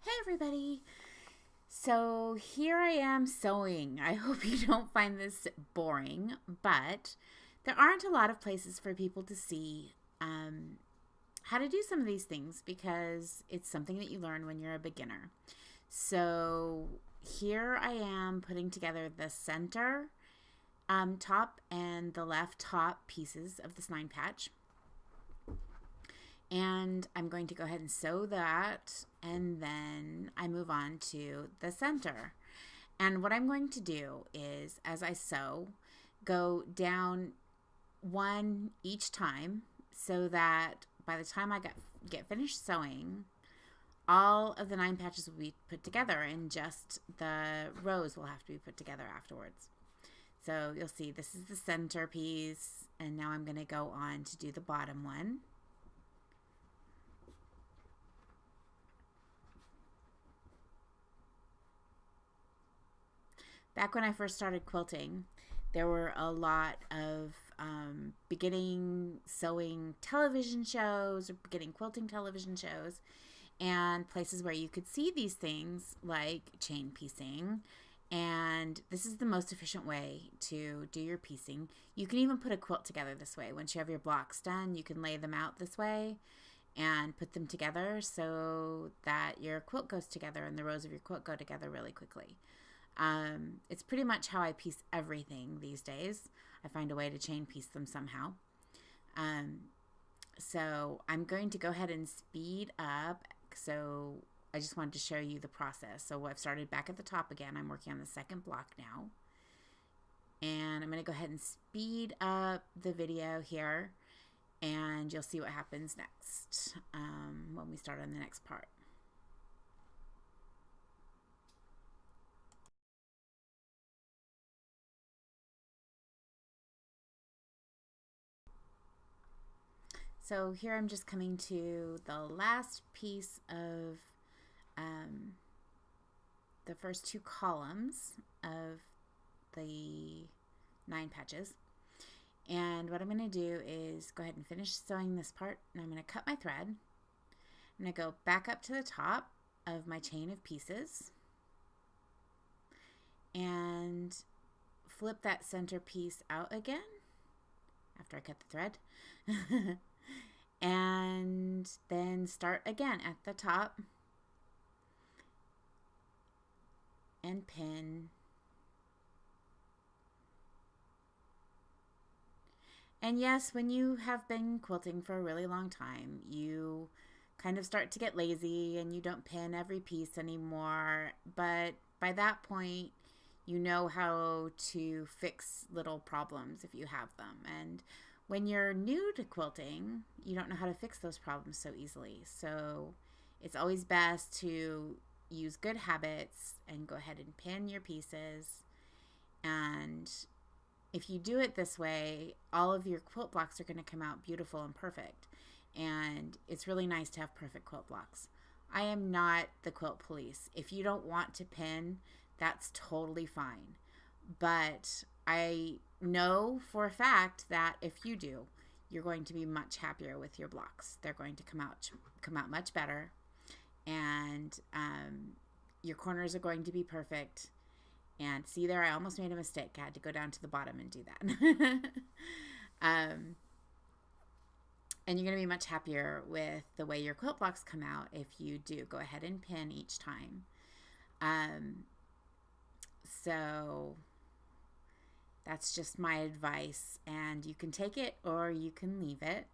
Hey everybody! So here I am sewing. I hope you don't find this boring, but there aren't a lot of places for people to see how to do some of these things because it's something that you learn when you're a beginner. So here I am putting together the center top and the left top pieces of this 9 patch. And I'm going to go ahead and sew that, and then I move on to the center. And what I'm going to do is, as I sew, go down one each time so that by the time I get finished sewing, all of the 9 patches will be put together and just the rows will have to be put together afterwards. So you'll see this is the center piece, and now I'm going to go on to do the bottom one. Back when I first started quilting, there were a lot of beginning sewing television shows or beginning quilting television shows and places where you could see these things like chain piecing. And this is the most efficient way to do your piecing. You can even put a quilt together this way. Once you have your blocks done, you can lay them out this way and put them together so that your quilt goes together and the rows of your quilt go together really quickly. It's pretty much how I piece everything these days. I find a way to chain piece them somehow. So I'm going to go ahead and speed up. So I just wanted to show you the process. So I've started back at the top again. I'm working on the second block now. And I'm going to go ahead and speed up the video here. And you'll see what happens next when we start on the next part. So here I'm just coming to the last piece of the first 2 columns of the 9 patches. And what I'm going to do is go ahead and finish sewing this part, and I'm going to cut my thread. I'm going to go back up to the top of my chain of pieces and flip that center piece out again after I cut the thread. And then start again at the top and pin. And yes, when you have been quilting for a really long time, you kind of start to get lazy and you don't pin every piece anymore. But by that point, you know how to fix little problems if you have them. And when you're new to quilting, you don't know how to fix those problems so easily. So it's always best to use good habits and go ahead and pin your pieces. And if you do it this way, all of your quilt blocks are going to come out beautiful and perfect. And it's really nice to have perfect quilt blocks. I am not the quilt police. If you don't want to pin, that's totally fine. But I know for a fact that if you do, you're going to be much happier with your blocks. They're going to come out much better, and your corners are going to be perfect. And see there, I almost made a mistake. I had to go down to the bottom and do that. And you're going to be much happier with the way your quilt blocks come out if you do go ahead and pin each time. So that's just my advice, and you can take it or you can leave it.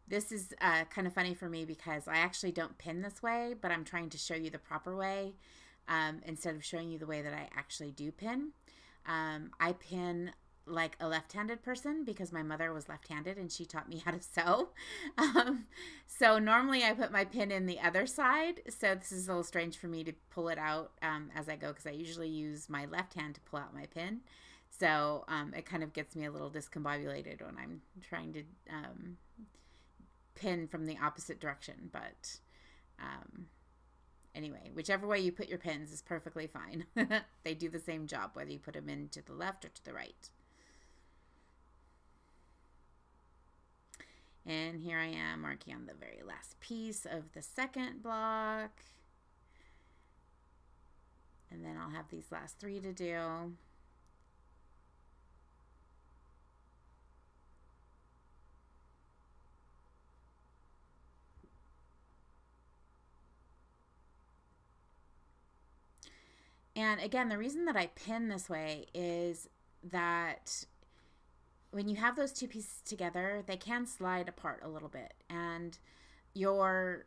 This is kind of funny for me because I actually don't pin this way, but I'm trying to show you the proper way instead of showing you the way that I actually do pin. I pin like a left-handed person because my mother was left-handed and she taught me how to sew. So normally I put my pin in the other side. So this is a little strange for me to pull it out as I go because I usually use my left hand to pull out my pin. So it kind of gets me a little discombobulated when I'm trying to pin from the opposite direction. But anyway, whichever way you put your pins is perfectly fine. They do the same job whether you put them in to the left or to the right. And here I am working on the very last piece of the second block. And then I'll have these last 3 to do. And again, the reason that I pin this way is that when you have those 2 pieces together, they can slide apart a little bit. And your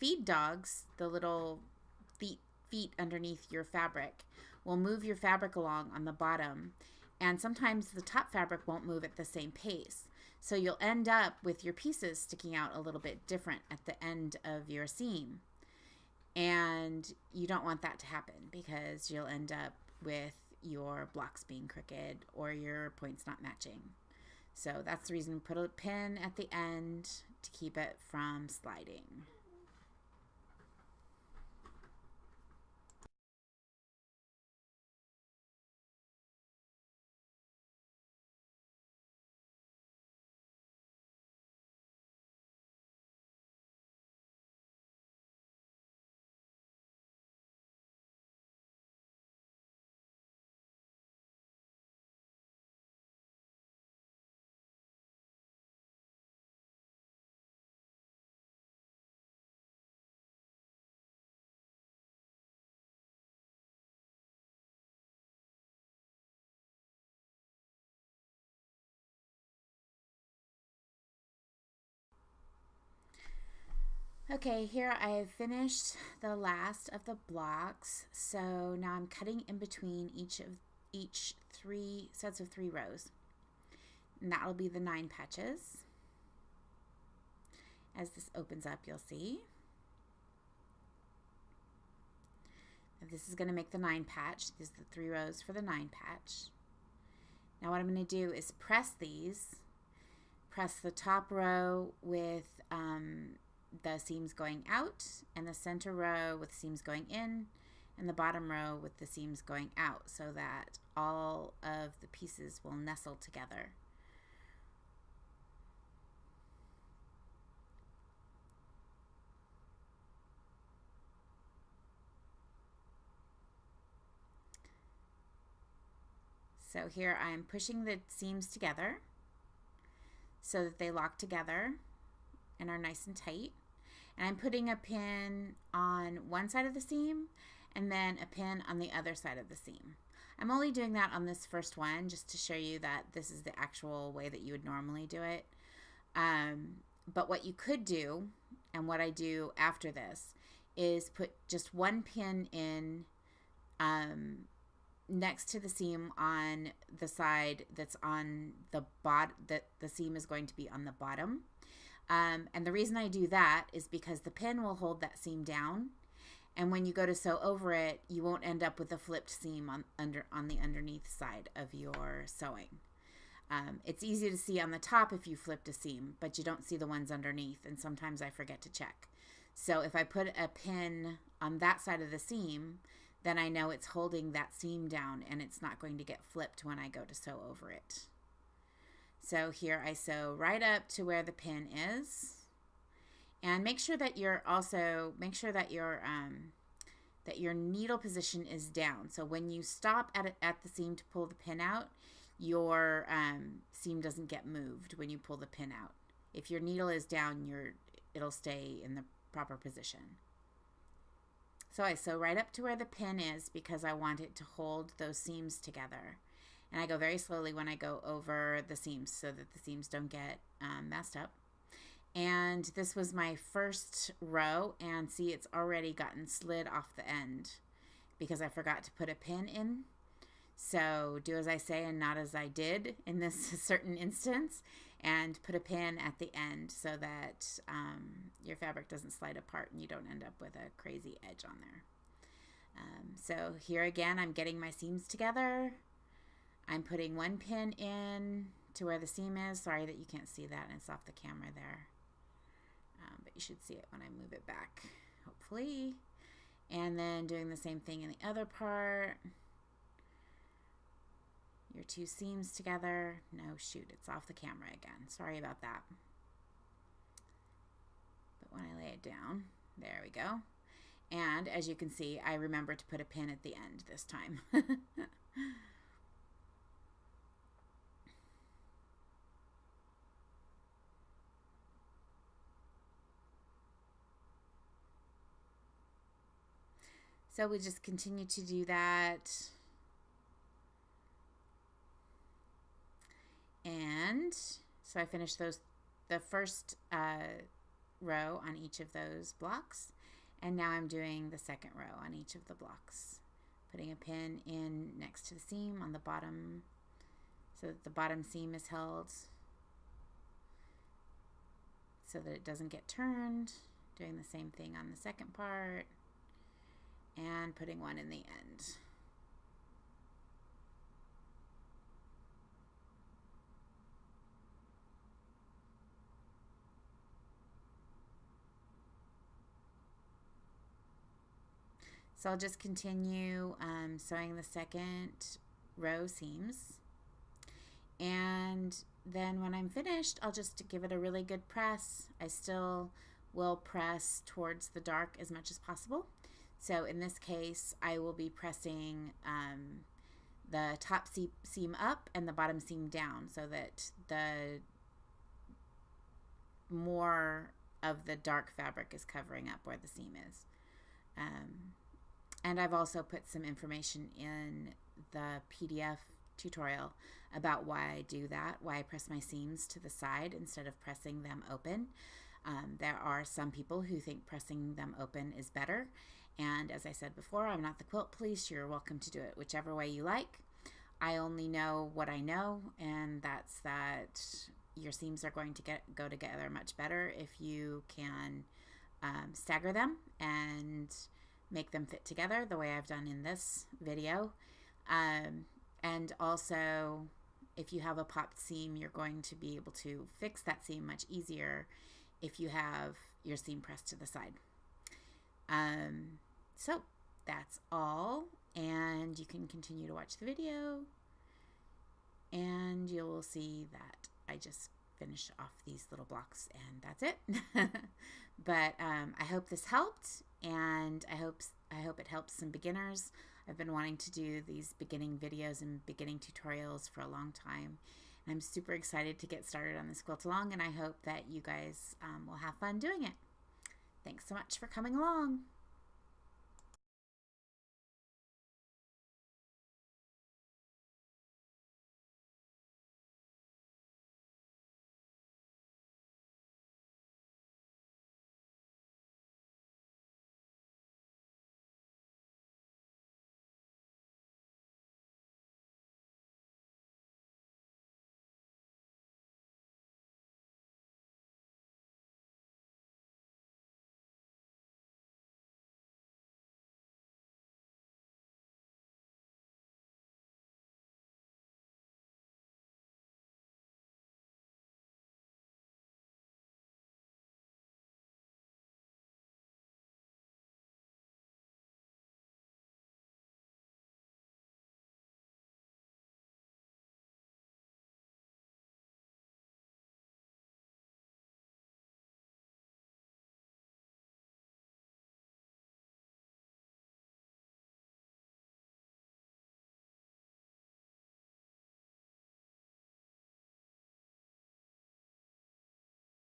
feed dogs, the little feet underneath your fabric, will move your fabric along on the bottom. And sometimes the top fabric won't move at the same pace. So you'll end up with your pieces sticking out a little bit different at the end of your seam. And you don't want that to happen because you'll end up with your blocks being crooked or your points not matching. So that's the reason we put a pin at the end to keep it from sliding. Okay, here I have finished the last of the blocks. So now I'm cutting in between each 3 sets of 3 rows. And that'll be the 9 patches. As this opens up, you'll see. This is going to make the 9 patch. These are the 3 rows for the 9 patch. Now what I'm going to do is press these. Press the top row with the seams going out, and the center row with seams going in, and the bottom row with the seams going out, so that all of the pieces will nestle together. So here I'm pushing the seams together so that they lock together and are nice and tight. And I'm putting a pin on one side of the seam and then a pin on the other side of the seam. I'm only doing that on this first one just to show you that this is the actual way that you would normally do it. But what you could do, and what I do after this, is put just one pin in next to the seam on the side that's on the bottom, that the seam is going to be on the bottom. And the reason I do that is because the pin will hold that seam down, and when you go to sew over it, you won't end up with a flipped seam on the underneath side of your sewing. It's easy to see on the top if you flipped a seam, but you don't see the ones underneath, and sometimes I forget to check. So if I put a pin on that side of the seam, then I know it's holding that seam down and it's not going to get flipped when I go to sew over it. So here I sew right up to where the pin is, and make sure that your needle position is down. So when you stop at the seam to pull the pin out, your seam doesn't get moved when you pull the pin out. If your needle is down, it'll stay in the proper position. So I sew right up to where the pin is because I want it to hold those seams together. And I go very slowly when I go over the seams so that the seams don't get messed up. And this was my first row, and see, it's already gotten slid off the end because I forgot to put a pin in. So do as I say and not as I did in this certain instance, and put a pin at the end so that your fabric doesn't slide apart and you don't end up with a crazy edge on there. So here again, I'm getting my seams together. I'm putting one pin in to where the seam is. Sorry that you can't see that, and it's off the camera there. But you should see it when I move it back, hopefully. And then doing the same thing in the other part. your two seams together. No, shoot, it's off the camera again. Sorry about that. But when I lay it down, there we go. And as you can see, I remember to put a pin at the end this time. So we just continue to do that. And so I finished the first row on each of those blocks. And now I'm doing the second row on each of the blocks. Putting a pin in next to the seam on the bottom so that the bottom seam is held so that it doesn't get turned. Doing the same thing on the second part and putting one in the end. So I'll just continue sewing the second row seams, and then when I'm finished, I'll just give it a really good press. I still will press towards the dark as much as possible. So in this case, I will be pressing the top seam up and the bottom seam down so that the more of the dark fabric is covering up where the seam is. And I've also put some information in the PDF tutorial about why I do that, why I press my seams to the side instead of pressing them open. There are some people who think pressing them open is better. And as I said before, I'm not the quilt police. You're welcome to do it whichever way you like. I only know what I know, and that's that your seams are going to go together much better if you can stagger them and make them fit together the way I've done in this video. And also, if you have a popped seam, you're going to be able to fix that seam much easier if you have your seam pressed to the side. So that's all, and you can continue to watch the video, and you'll see that I just finished off these little blocks, and that's it. But I hope this helped, and I hope it helps some beginners. I've been wanting to do these beginning videos and beginning tutorials for a long time. And I'm super excited to get started on this quilt along, and I hope that you guys will have fun doing it. Thanks so much for coming along.